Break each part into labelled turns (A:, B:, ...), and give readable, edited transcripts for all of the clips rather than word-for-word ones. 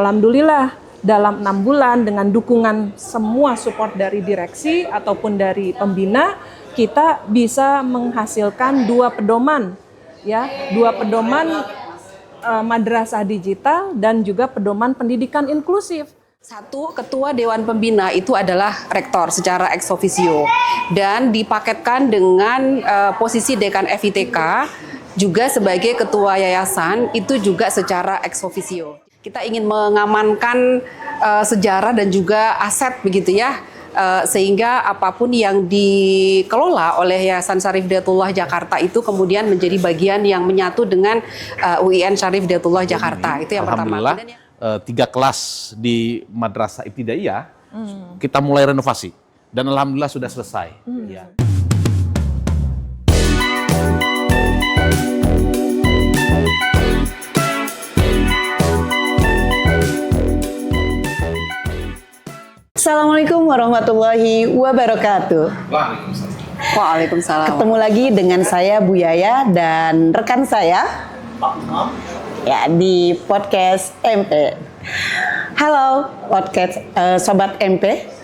A: Alhamdulillah dalam 6 bulan dengan dukungan semua support dari direksi ataupun dari pembina, kita bisa menghasilkan 2 pedoman, ya, 2 pedoman madrasah digital dan juga pedoman pendidikan inklusif.
B: Satu, ketua Dewan Pembina itu adalah rektor secara ex officio dan dipaketkan dengan posisi dekan FITK juga sebagai ketua yayasan itu juga secara ex officio. Kita ingin mengamankan sejarah dan juga aset begitu ya, sehingga apapun yang dikelola oleh Yayasan Syarif Hidayatullah Jakarta itu kemudian menjadi bagian yang menyatu dengan UIN Syarif Hidayatullah Jakarta. Itu yang pertama.
C: Alhamdulillah 3 kelas di Madrasah Ibtidaiyah kita mulai renovasi dan alhamdulillah sudah selesai. Ya.
D: Assalamualaikum warahmatullahi wabarakatuh.
B: Waalaikumsalam.
D: Ketemu lagi dengan saya Bu Yaya dan rekan saya ya di podcast MP. Halo podcast Sobat MP.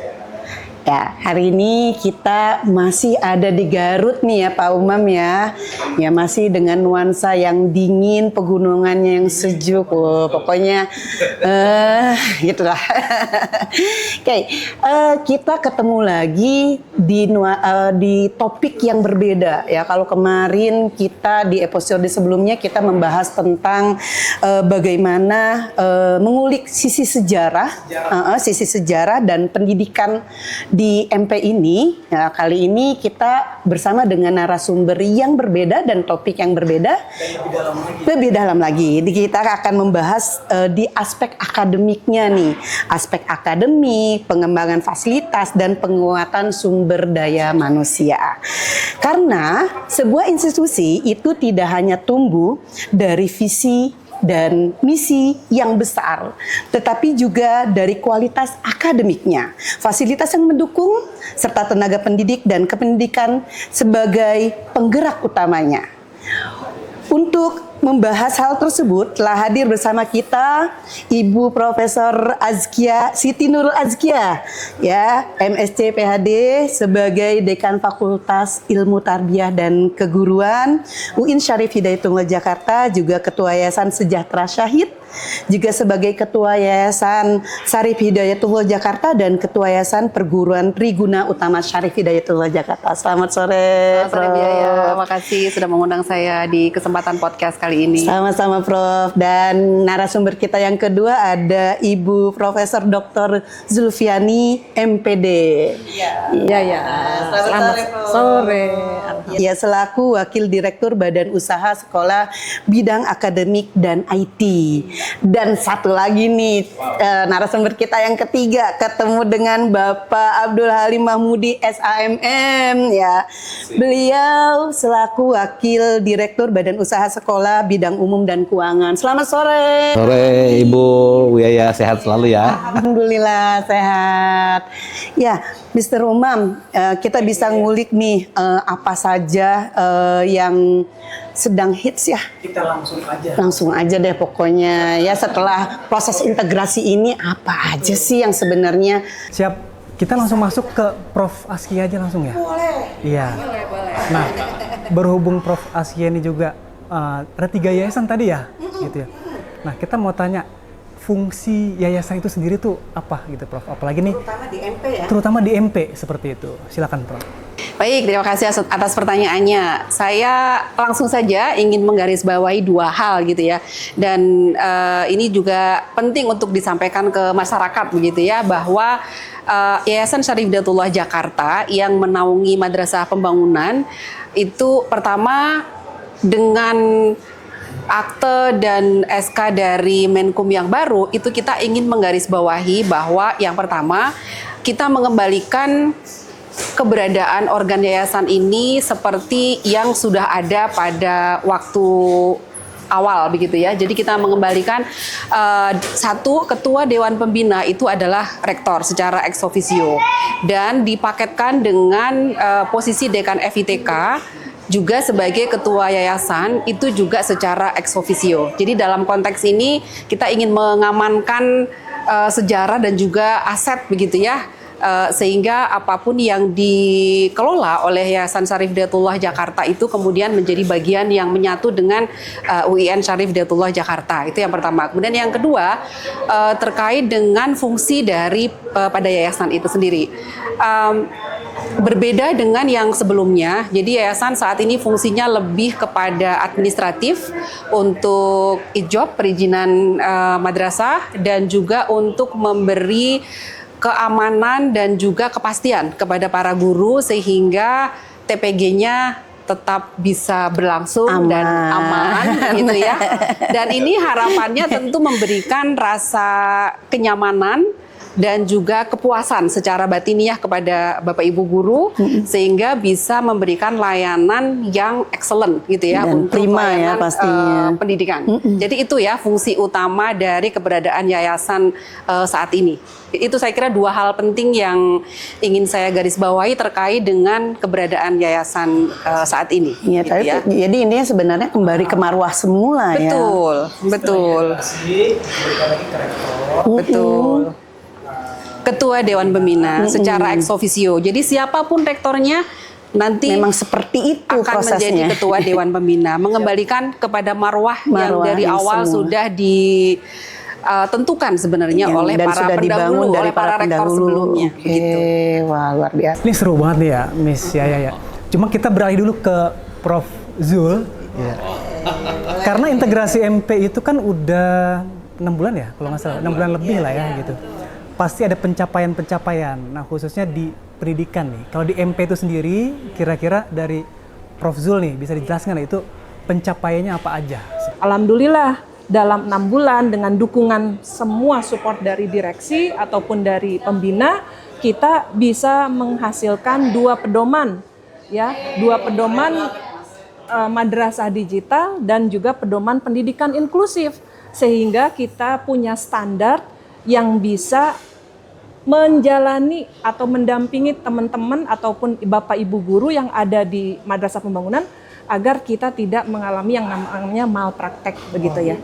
D: Ya, hari ini kita masih ada di Garut nih ya Pak Umam ya. Ya masih dengan nuansa yang dingin, pegunungannya yang sejuk. Pokoknya gitulah. Oke, kita ketemu lagi di topik yang berbeda ya. Kalau kemarin kita di episode sebelumnya kita membahas tentang bagaimana mengulik sisi sejarah dan pendidikan di MP ini. Nah, kali ini kita bersama dengan narasumber yang berbeda dan topik yang berbeda, lebih dalam lagi. Kita akan membahas di aspek akademiknya nih, aspek akademik, pengembangan fasilitas dan penguatan sumber daya manusia. Karena sebuah institusi itu tidak hanya tumbuh dari visi dan misi yang besar, tetapi juga dari kualitas akademiknya, fasilitas yang mendukung, serta tenaga pendidik dan kependidikan sebagai penggerak utamanya. Untuk membahas hal tersebut telah hadir bersama kita Ibu Profesor Azkia Siti Nurul Azkia ya, MSc PhD sebagai Dekan Fakultas Ilmu Tarbiyah dan Keguruan UIN Syarif Hidayatullah Jakarta, juga Ketua Yayasan Sejahtera Syahid, juga sebagai Ketua Yayasan Syarif Hidayatullah Jakarta dan Ketua Yayasan Perguruan Triguna Utama Syarif Hidayatullah Jakarta. Selamat sore, Prof.
B: Terima kasih sudah mengundang saya di kesempatan podcast kali ini.
D: Sama-sama Prof. Dan narasumber kita yang kedua ada Ibu Profesor Dr. Zulfiani MPD.
A: Ya. Selamat sore.
D: Ya, selaku Wakil Direktur Badan Usaha Sekolah Bidang Akademik dan IT. Dan satu lagi nih narasumber kita yang ketiga, ketemu dengan Bapak Abdul Halim Mahmudi SAMM ya. Beliau selaku Wakil Direktur Badan Usaha Sekolah Bidang Umum dan Keuangan. Selamat sore.
C: Sore Ibu Wiyaya, sehat selalu ya.
D: Alhamdulillah sehat. Ya, Mr. Umam, kita bisa ngulik nih apa saja yang sedang hits ya.
E: Kita langsung aja.
D: Langsung aja deh pokoknya ya, setelah proses integrasi ini apa aja sih yang sebenarnya.
E: Siap. Kita langsung masuk ke Prof. Askia aja langsung ya?
D: Boleh.
E: Iya. Nah, berhubung Prof. Askia ini juga ada 3 yayasan tadi ya, gitu ya. Nah, kita mau tanya fungsi yayasan itu sendiri tuh apa gitu, Prof? Apalagi nih
D: Terutama di MP ya.
E: terutama di MP seperti itu. Silakan, Prof.
B: Baik, terima kasih atas pertanyaannya. Saya langsung saja ingin menggarisbawahi 2 hal gitu ya. Dan ini juga penting untuk disampaikan ke masyarakat begitu ya, bahwa Yayasan Syarif Hidayatullah Jakarta yang menaungi Madrasah Pembangunan itu pertama dengan akte dan SK dari Menkum yang baru itu kita ingin menggarisbawahi bahwa yang pertama kita mengembalikan keberadaan organ yayasan ini seperti yang sudah ada pada waktu awal begitu ya. Jadi kita mengembalikan satu, ketua Dewan Pembina itu adalah rektor secara ex officio dan dipaketkan dengan posisi dekan FITK juga sebagai ketua yayasan itu juga secara ex officio. Jadi dalam konteks ini kita ingin mengamankan sejarah dan juga aset begitu ya. Sehingga apapun yang dikelola oleh Yayasan Syarif Hidayatullah Jakarta itu kemudian menjadi bagian yang menyatu dengan UIN Syarif Hidayatullah Jakarta. Itu yang pertama. Kemudian yang kedua terkait dengan fungsi dari pada yayasan itu sendiri. Berbeda dengan yang sebelumnya, jadi yayasan saat ini fungsinya lebih kepada administratif untuk ijob, perizinan madrasah, dan juga untuk memberi keamanan dan juga kepastian kepada para guru sehingga TPG-nya tetap bisa berlangsung dan aman gitu ya. Dan ini harapannya tentu memberikan rasa kenyamanan dan juga kepuasan secara batiniah kepada Bapak Ibu guru sehingga bisa memberikan layanan yang excellent gitu ya
D: dan
B: untuk
D: prima
B: layanan
D: ya pastinya.
B: Pendidikan. Jadi itu ya fungsi utama dari keberadaan yayasan saat ini. Itu saya kira dua hal penting yang ingin saya garis bawahi terkait dengan keberadaan yayasan saat ini.
D: Ya,
B: gitu
D: tapi
B: ya.
D: jadi intinya sebenarnya kembali ke marwah semula ya.
B: Betul, betul. Betul. Ketua Dewan Pembina secara ex officio. Jadi siapapun rektornya nanti
D: Memang seperti itu
B: akan
D: prosesnya.
B: menjadi ketua Dewan Pembina, mengembalikan kepada marwah yang
D: Marwah
B: dari
D: yang
B: awal
D: semula.
B: sudah ditentukan sebenarnya
D: Yang-
B: oleh
D: dan
B: para
D: sudah dibangun
B: pendahulu,
D: dari
B: oleh para rektor
D: pendahulu.
B: sebelumnya.
D: Oke,
B: Begitu.
D: wah luar biasa.
E: Ini seru banget nih ya, Miss Yaya ya. Cuma kita beralih dulu ke Prof. Zul. Karena integrasi MP itu kan udah 6 bulan ya, kalau nggak salah. 6 bulan lebih lah ya gitu. Pasti ada pencapaian-pencapaian. Nah khususnya di pendidikan nih. Kalau di MP itu sendiri, kira-kira dari Prof. Zul nih, bisa dijelaskan nggak itu pencapaiannya apa aja?
A: Alhamdulillah dalam 6 bulan dengan dukungan semua support dari direksi ataupun dari pembina, kita bisa menghasilkan 2 pedoman ya, 2 pedoman madrasah digital dan juga pedoman pendidikan inklusif, sehingga kita punya standar yang bisa menjalani atau mendampingi teman-teman ataupun Bapak Ibu guru yang ada di Madrasah Pembangunan agar kita tidak mengalami yang namanya malpraktek begitu ya.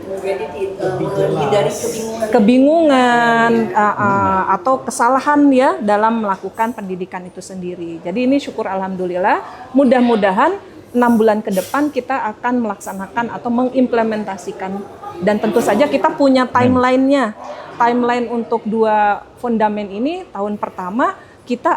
A: Kebingungan atau kesalahan ya dalam melakukan pendidikan itu sendiri. Jadi ini syukur alhamdulillah, mudah-mudahan 6 bulan ke depan kita akan melaksanakan atau mengimplementasikan, dan tentu saja kita punya timeline-nya. Timeline untuk 2 fondamen ini, tahun pertama kita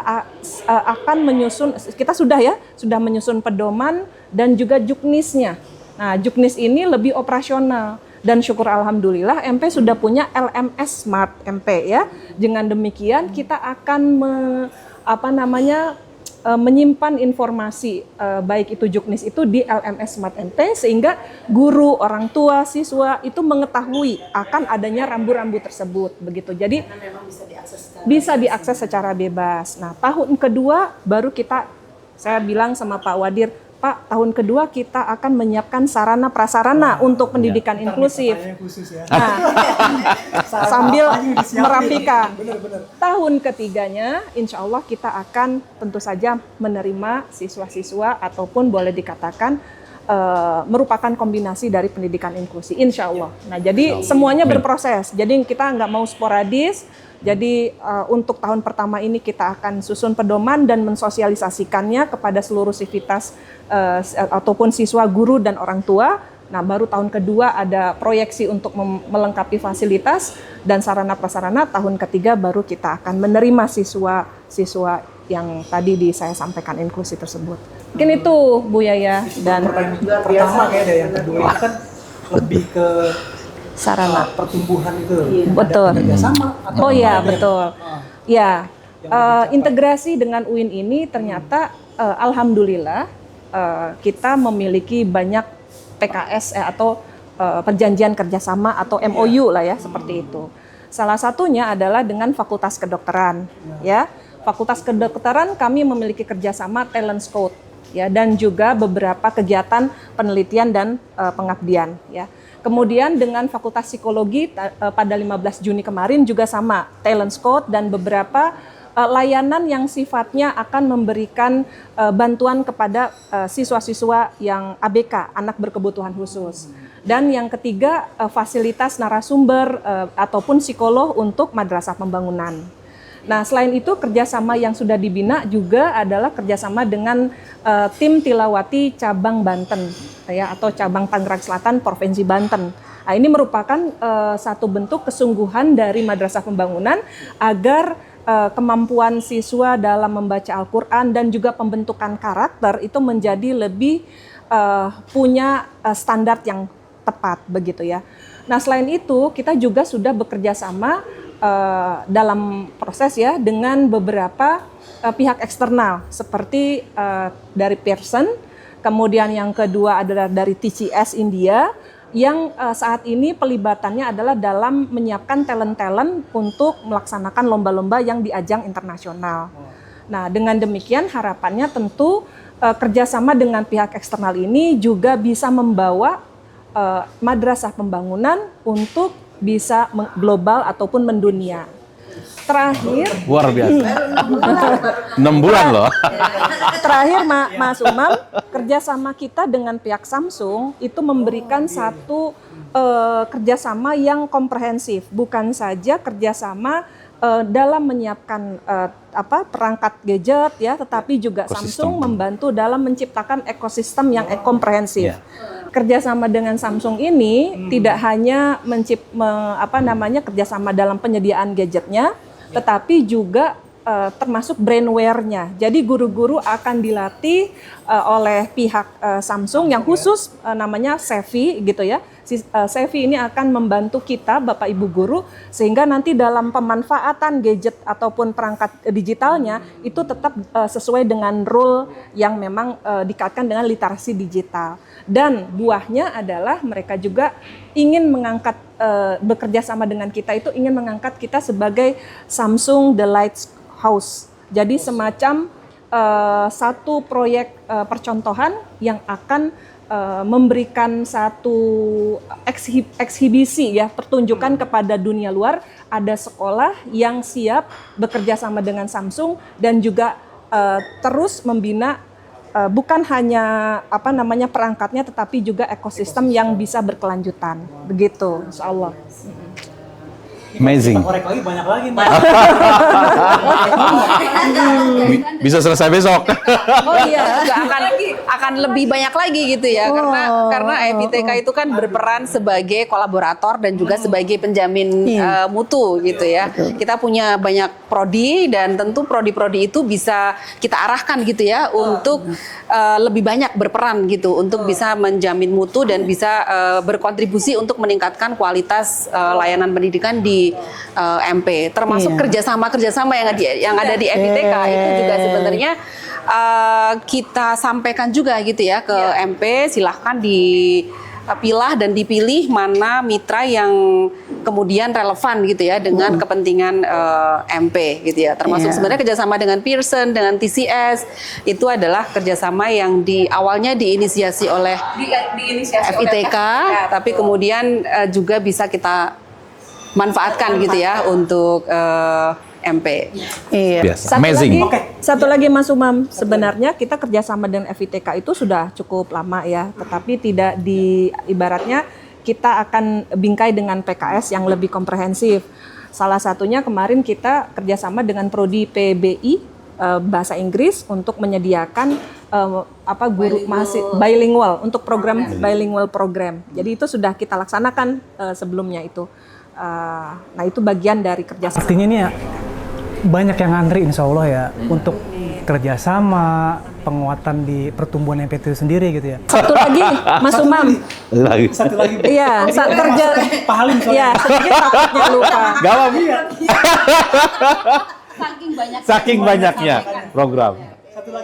A: akan menyusun, kita sudah menyusun pedoman dan juga juknisnya. Nah, juknis ini lebih operasional dan syukur alhamdulillah MP sudah punya LMS Smart MP ya. Dengan demikian kita akan menyimpan informasi baik itu juknis itu di LMS Smart MP sehingga guru, orang tua, siswa itu mengetahui akan adanya rambu-rambu tersebut begitu. Jadi bisa diakses secara bebas. Nah, tahun kedua baru saya bilang sama Pak Wadir, Pak, tahun kedua kita akan menyiapkan sarana prasarana untuk pendidikan inklusif. Nah, sambil merapikan. Tahun ketiganya, insya Allah kita akan tentu saja menerima siswa-siswa ataupun boleh dikatakan merupakan kombinasi dari pendidikan inklusi, insya Allah. Nah, jadi semuanya berproses. Jadi kita nggak mau sporadis. Jadi untuk tahun pertama ini kita akan susun pedoman dan mensosialisasikannya kepada seluruh sivitas ataupun siswa, guru, dan orang tua. Nah, baru tahun kedua ada proyeksi untuk melengkapi fasilitas dan sarana prasarana. Tahun ketiga baru kita akan menerima siswa yang tadi saya sampaikan inklusi tersebut. Mungkin itu Bu Yaya dan
E: Pertama kayaknya yang kedua itu kan lebih ke
A: sarana.
E: pertumbuhan itu.
A: Betul.
E: Kerjasama atau
A: Oh iya, betul. Ya, integrasi dengan UIN ini ternyata alhamdulillah kita memiliki banyak PKS atau perjanjian kerjasama atau MOU lah ya, seperti itu. Salah satunya adalah dengan Fakultas Kedokteran, ya. Fakultas Kedokteran kami memiliki kerjasama talent scout, ya, dan juga beberapa kegiatan penelitian dan pengabdian, ya. Kemudian dengan Fakultas Psikologi pada 15 Juni kemarin juga sama, talent scout dan beberapa layanan yang sifatnya akan memberikan bantuan kepada siswa-siswa yang ABK, anak berkebutuhan khusus. Dan yang ketiga, fasilitas narasumber ataupun psikolog untuk madrasah pembangunan. Nah, selain itu kerjasama yang sudah dibina juga adalah kerjasama dengan tim Tilawati cabang Banten, ya, atau cabang Tangerang Selatan Provinsi Banten. Nah, ini merupakan satu bentuk kesungguhan dari madrasah pembangunan agar kemampuan siswa dalam membaca Al-Quran dan juga pembentukan karakter itu menjadi lebih punya standar yang tepat begitu ya. Nah, selain itu kita juga sudah bekerja sama dalam proses ya dengan beberapa pihak eksternal seperti dari Pearson, kemudian yang kedua adalah dari TCS India yang saat ini pelibatannya adalah dalam menyiapkan talent-talent untuk melaksanakan lomba-lomba yang di ajang internasional. Nah, dengan demikian harapannya tentu kerjasama dengan pihak eksternal ini juga bisa membawa madrasah pembangunan untuk bisa global ataupun mendunia. Terakhir,
C: Luar biasa. 6 bulan loh.
A: terakhir Mas Umam, kerjasama kita dengan pihak Samsung itu memberikan satu kerjasama yang komprehensif, bukan saja kerjasama dalam menyiapkan perangkat gadget ya, tetapi juga Samsung membantu dalam menciptakan ekosistem yang komprehensif. Kerjasama dengan Samsung ini tidak hanya kerjasama dalam penyediaan gadgetnya, tetapi juga termasuk brainware-nya. Jadi guru-guru akan dilatih oleh pihak Samsung yang khusus namanya Sevi gitu ya. Sevi ini akan membantu kita Bapak Ibu guru sehingga nanti dalam pemanfaatan gadget ataupun perangkat digitalnya itu tetap sesuai dengan rule yang memang dikaitkan dengan literasi digital. Dan buahnya adalah mereka juga ingin mengangkat bekerja sama dengan kita itu ingin mengangkat kita sebagai Samsung The Lighthouse. Jadi semacam satu proyek percontohan yang akan memberikan satu eksibisi ya, pertunjukan kepada dunia luar, ada sekolah yang siap bekerja sama dengan Samsung dan juga terus membina bukan hanya perangkatnya tetapi juga ekosistem yang bisa berkelanjutan. Begitu, insyaallah.
C: Amazing.
E: Korek lagi banyak lagi nih.
C: Bisa selesai besok.
B: Oh iya, juga akan lebih banyak lagi gitu ya, karena FITK itu kan berperan sebagai kolaborator dan juga sebagai penjamin mutu gitu ya. Kita punya banyak prodi dan tentu prodi-prodi itu bisa kita arahkan gitu ya untuk lebih banyak berperan gitu untuk bisa menjamin mutu dan bisa berkontribusi untuk meningkatkan kualitas layanan pendidikan di MP, termasuk kerjasama yang ada di FITK itu juga sebenarnya kita sampaikan juga gitu ya ke MP. Silahkan dipilah dan dipilih mana mitra yang kemudian relevan gitu ya dengan kepentingan MP gitu ya. Termasuk sebenarnya kerjasama dengan Pearson, dengan TCS itu adalah kerjasama yang awalnya diinisiasi oleh FITK, tapi kemudian juga bisa kita manfaatkan gitu ya untuk MP.
D: Iya.
A: Satu lagi Mas Umam, sebenarnya kita kerjasama dengan FITK itu sudah cukup lama ya, tetapi tidak ibaratnya kita akan bingkai dengan PKS yang lebih komprehensif. Salah satunya kemarin kita kerjasama dengan Prodi PBI Bahasa Inggris untuk menyediakan guru mahasiswa bilingual untuk program bilingual program. Jadi itu sudah kita laksanakan sebelumnya itu. Nah itu bagian dari kerjasama.
E: Artinya ini ya banyak yang ngantri insya Allah ya untuk kerjasama, penguatan di pertumbuhan MPT itu sendiri gitu ya.
A: Satu lagi Mas Umam.
E: Satu lagi.
A: Iya, saat kerja.
E: Pahalin soalnya.
A: Iya, sedikit takutnya lupa.
C: Gak apa-apa. Saking banyaknya program.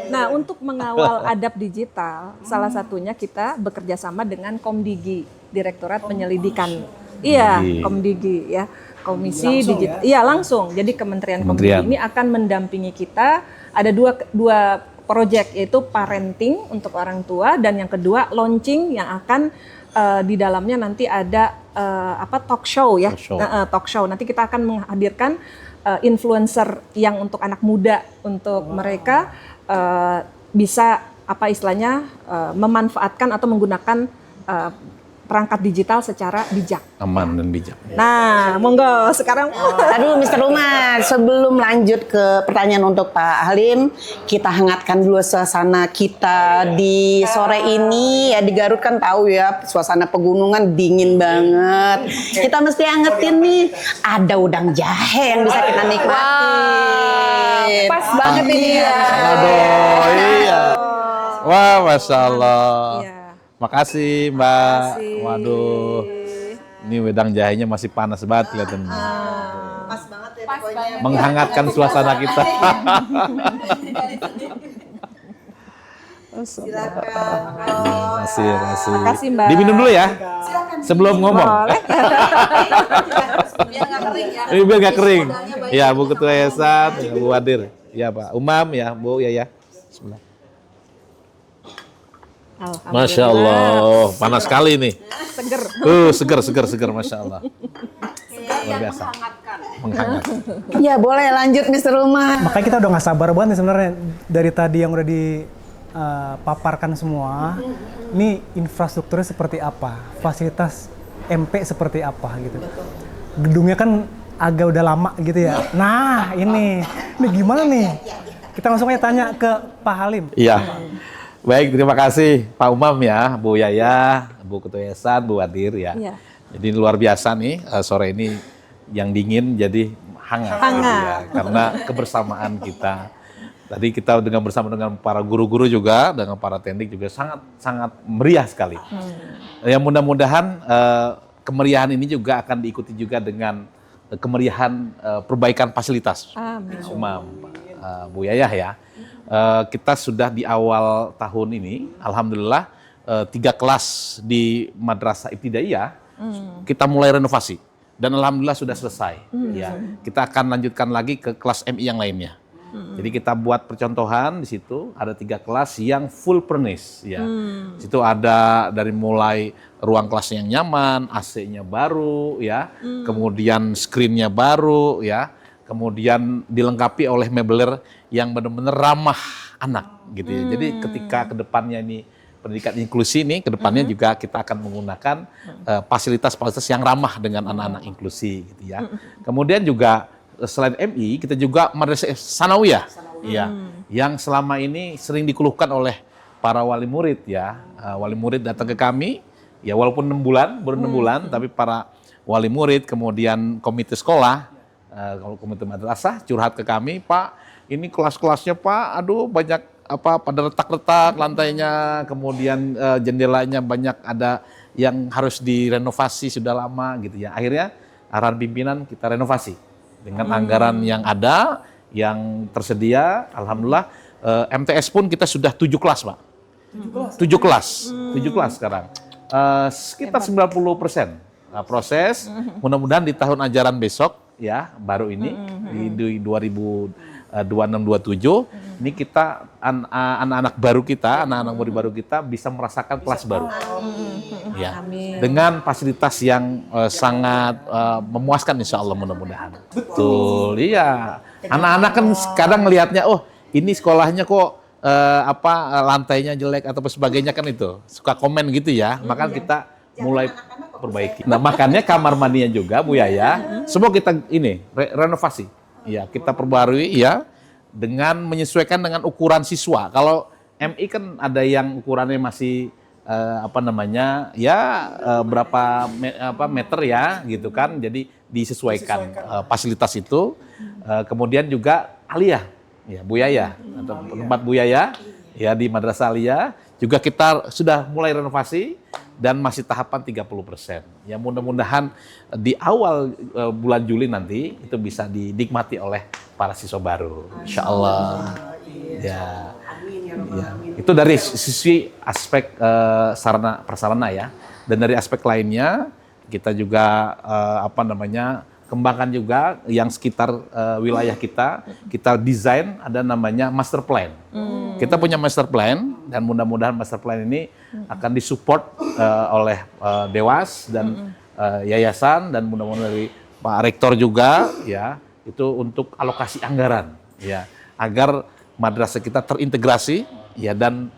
A: Nah, untuk mengawal adab digital, salah satunya kita bekerja sama dengan Komdigi, Direktorat Penyelidikan. Iya, Komdigi ya. Komisi Digital. Iya, langsung. Jadi Kementerian Komdigi ini akan mendampingi kita. Ada dua project, yaitu parenting untuk orang tua, dan yang kedua launching yang akan di dalamnya nanti ada talk show ya. Talk show. Nanti kita akan menghadirkan influencer yang untuk anak muda, untuk mereka bisa istilahnya memanfaatkan atau menggunakan perangkat digital secara bijak.
C: Aman dan bijak.
A: Nah, monggo sekarang.
D: Aduh, Mr. Umar, sebelum lanjut ke pertanyaan untuk Pak Halim, kita hangatkan dulu suasana kita di sore ini. Ya, di Garut kan tahu ya, suasana pegunungan dingin banget. Kita mesti angetin nih, ada udang jahe yang bisa kita nikmatin.
A: Pas banget ini ya.
C: Aduh, iya. Wah, Masya Allah.
A: Iya.
C: Makasih Mbak. Waduh, ini wedang jahenya masih panas banget kelihatannya.
D: Pas banget ya pokoknya.
C: Menghangatkan suasana kita. Masih.
A: Makasih, Mbak.
C: Diminum dulu ya. Sebelum ngomong.
A: Boleh.
C: Biar nggak kering. Ya, Bu Ketua Yayasan, ya, Bu Wadir, ya Pak Umam, ya Bu Yaya. Bismillah. Masya Allah, panas sekali nih.
A: Seger.
C: Seger, Masya Allah. Luar biasa. Menghangatkan.
D: Ya boleh lanjut Mr. Umar.
E: Makanya kita udah nggak sabar banget nih sebenarnya dari tadi yang udah dipaparkan semua. Ini infrastrukturnya seperti apa, fasilitas MP seperti apa gitu. Gedungnya kan agak udah lama gitu ya. Nah ini gimana nih? Kita langsung aja tanya ke Pak Halim.
C: Iya. Baik, terima kasih Pak Umam ya, Bu Yaya, Bu Ketua Yayasan, Bu Wadir ya.
A: Iya.
C: Jadi luar biasa nih sore ini yang dingin jadi hangat. Ya, karena kebersamaan kita. Tadi kita bersama dengan para guru-guru juga, dengan para teknik juga sangat meriah sekali. Ya mudah-mudahan kemeriahan ini juga akan diikuti juga dengan kemeriahan perbaikan fasilitas.
A: Amin.
C: Umam, Bu Yayah ya. Kita sudah di awal tahun ini, alhamdulillah 3 kelas di Madrasah Ibtidaiyah kita mulai renovasi dan alhamdulillah sudah selesai. Ya, kita akan lanjutkan lagi ke kelas MI yang lainnya. Jadi kita buat percontohan di situ ada 3 kelas yang full furnished. Ya, situ ada dari mulai ruang kelas yang nyaman, AC-nya baru, ya, kemudian screen-nya baru, ya. Kemudian dilengkapi oleh mebeler yang benar-benar ramah anak gitu ya. Jadi ketika kedepannya ini pendidikan inklusi ini, kedepannya juga kita akan menggunakan fasilitas-fasilitas yang ramah dengan anak-anak inklusi gitu ya. Kemudian juga selain MI kita juga madrasah sanawiyah, ya, yang selama ini sering dikeluhkan oleh para wali murid ya. Wali murid datang ke kami, ya walaupun 6 bulan, baru 6 bulan, tapi para wali murid kemudian komite sekolah. Kalau komite madrasah curhat ke kami, Pak, ini kelas-kelasnya Pak, aduh banyak pada retak-retak lantainya, kemudian jendelanya banyak ada yang harus direnovasi sudah lama gitu ya. Akhirnya arahan pimpinan kita renovasi dengan anggaran yang ada, yang tersedia. Alhamdulillah MTS pun kita sudah 7 kelas Pak. 7 kelas sekarang. Sekitar 90% proses. Mudah-mudahan di tahun ajaran besok ya baru ini di 2026-27 ini kita anak-anak baru kita, anak-anak murid baru kita bisa merasakan kelas baru. Ya. Dengan fasilitas yang sangat memuaskan insya Allah mudah-mudahan. Betul, iya. Anak-anak kan kadang ngelihatnya, oh ini sekolahnya kok lantainya jelek atau sebagainya kan itu. Suka komen gitu ya, maka kita mulai perbaiki. Nah makanya kamar mandinya juga Bu Yaya, semua kita ini renovasi. Ya kita perbarui ya dengan menyesuaikan dengan ukuran siswa. Kalau MI kan ada yang ukurannya masih berapa meter ya gitu kan. Jadi disesuaikan fasilitas itu. Kemudian juga aliyah ya Bu Yaya atau tempat Bu Yaya ya di Madrasah Aliyah juga kita sudah mulai renovasi dan masih tahapan 30%. Ya mudah-mudahan di awal bulan Juli nanti itu bisa dinikmati oleh para siswa baru. Insya Allah. Ya. Itu dari sisi aspek sarana prasarana ya. Dan dari aspek lainnya kita juga kembangkan juga yang sekitar wilayah kita desain ada namanya master plan. Kita punya master plan dan mudah-mudahan master plan ini akan disupport oleh Dewas dan yayasan dan mudah-mudahan dari Pak Rektor juga ya, itu untuk alokasi anggaran ya, agar madrasah kita terintegrasi ya dan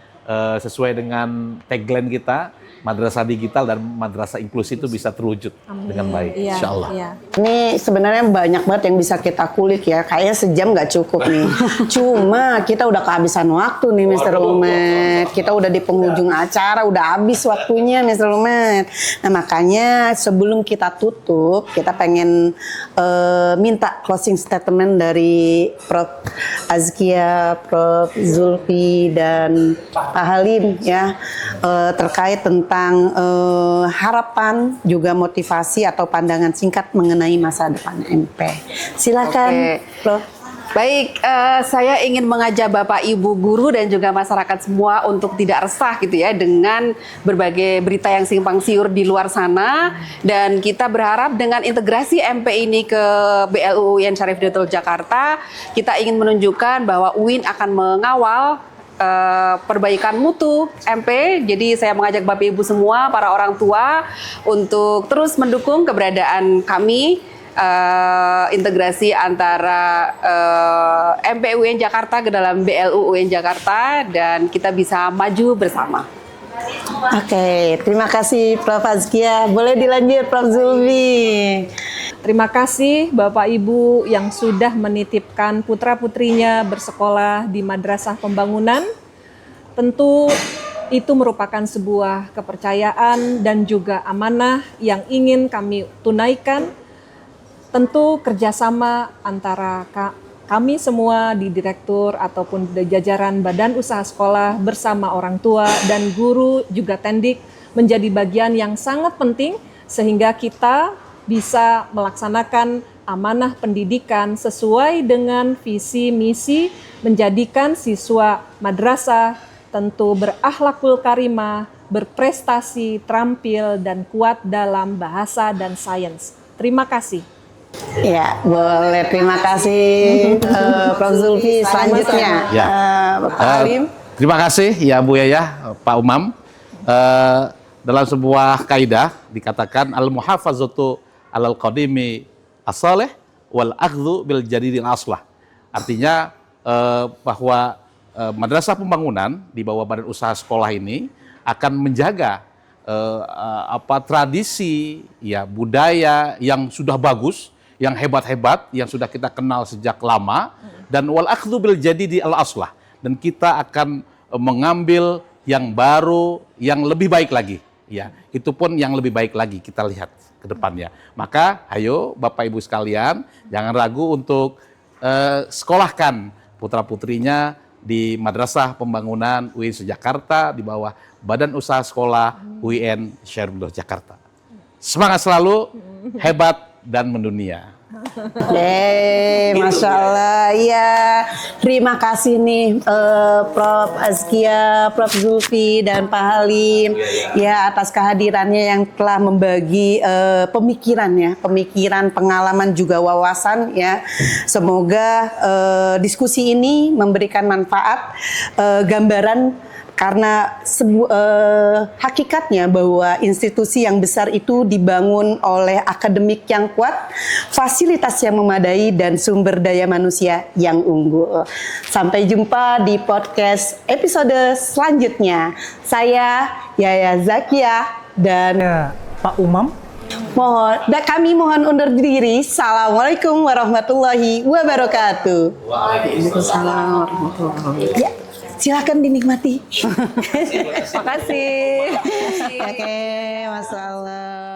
C: sesuai dengan tagline kita, madrasah digital dan madrasah inklusi itu bisa terwujud dengan baik,
A: Iya,
C: insya Allah.
A: iya.
D: Ini sebenarnya banyak banget yang bisa kita kulik ya. Kayaknya sejam nggak cukup nih. Cuma kita udah kehabisan waktu nih Mr. Umet. Kita udah di penghujung acara, udah habis waktunya Mr. Umet. Nah makanya sebelum kita tutup, kita pengen minta closing statement dari Prof. Azkia, Prof. Zulfi, dan Pak Halim ya, terkait tentang harapan juga motivasi atau pandangan singkat mengenai masa depan MP. Silakan,
B: Oke.
D: Prof.
B: Baik, saya ingin mengajak Bapak, Ibu, guru dan juga masyarakat semua untuk tidak resah gitu ya dengan berbagai berita yang simpang siur di luar sana, dan kita berharap dengan integrasi MP ini ke BLU UIN Syarif Hidayatullah Jakarta, kita ingin menunjukkan bahwa UIN akan mengawal perbaikan mutu MP. Jadi saya mengajak Bapak Ibu semua, para orang tua, untuk terus mendukung keberadaan kami, integrasi antara MP UIN Jakarta ke dalam BLU UIN Jakarta, dan kita bisa maju bersama.
D: Oke, terima kasih Prof. Azkia. Boleh dilanjut Prof. Zulfi.
A: Terima kasih Bapak Ibu yang sudah menitipkan putra-putrinya bersekolah di Madrasah Pembangunan. Tentu itu merupakan sebuah kepercayaan dan juga amanah yang ingin kami tunaikan. Tentu kerjasama antara kami semua di direktur ataupun di jajaran badan usaha sekolah bersama orang tua dan guru juga tendik menjadi bagian yang sangat penting sehingga kita bisa melaksanakan amanah pendidikan sesuai dengan visi misi menjadikan siswa madrasah tentu berakhlakul karimah, berprestasi, terampil, dan kuat dalam bahasa dan sains. Terima kasih.
D: Ya, boleh. Terima kasih Prof. Zulfi. Selanjutnya,
C: Ya.
D: Bapak Halim.
C: Terima kasih ya Bu Yayah, Pak Umam. Dalam sebuah kaidah dikatakan al-muhafazatu alal qadimi as-salih wal akhdhu bil jadidil aslah. Artinya bahwa Madrasah Pembangunan di bawah Badan Usaha Sekolah ini akan menjaga tradisi ya, budaya yang sudah bagus, yang hebat-hebat, yang sudah kita kenal sejak lama, dan wal akhdhu bil jadidil aslah, dan kita akan mengambil yang baru, yang lebih baik lagi. Ya, itu pun yang lebih baik lagi kita lihat ke depannya. Maka, ayo Bapak Ibu sekalian, jangan ragu untuk sekolahkan putra-putrinya di Madrasah Pembangunan UIN Jakarta di bawah Badan Usaha Sekolah UIN Syarif Hidayatullah Jakarta. Semangat selalu, hebat dan mendunia.
D: Masya Allah, ya. Terima kasih nih Prof. Azkia, Prof. Zulfi, dan Pak Halim ya atas kehadirannya yang telah membagi pemikiran, pengalaman juga wawasan ya. Semoga diskusi ini memberikan manfaat, gambaran. Karena hakikatnya bahwa institusi yang besar itu dibangun oleh akademik yang kuat, fasilitas yang memadai, dan sumber daya manusia yang unggul. Sampai jumpa di podcast episode selanjutnya. Saya Yaya Zakia dan
E: Pak Umam.
D: Kami mohon undur diri. Assalamualaikum warahmatullahi wabarakatuh. Waalaikumsalam warahmatullahi wabarakatuh. Ya. Silakan dinikmati.
B: Terima kasih.
D: Oke, masalah.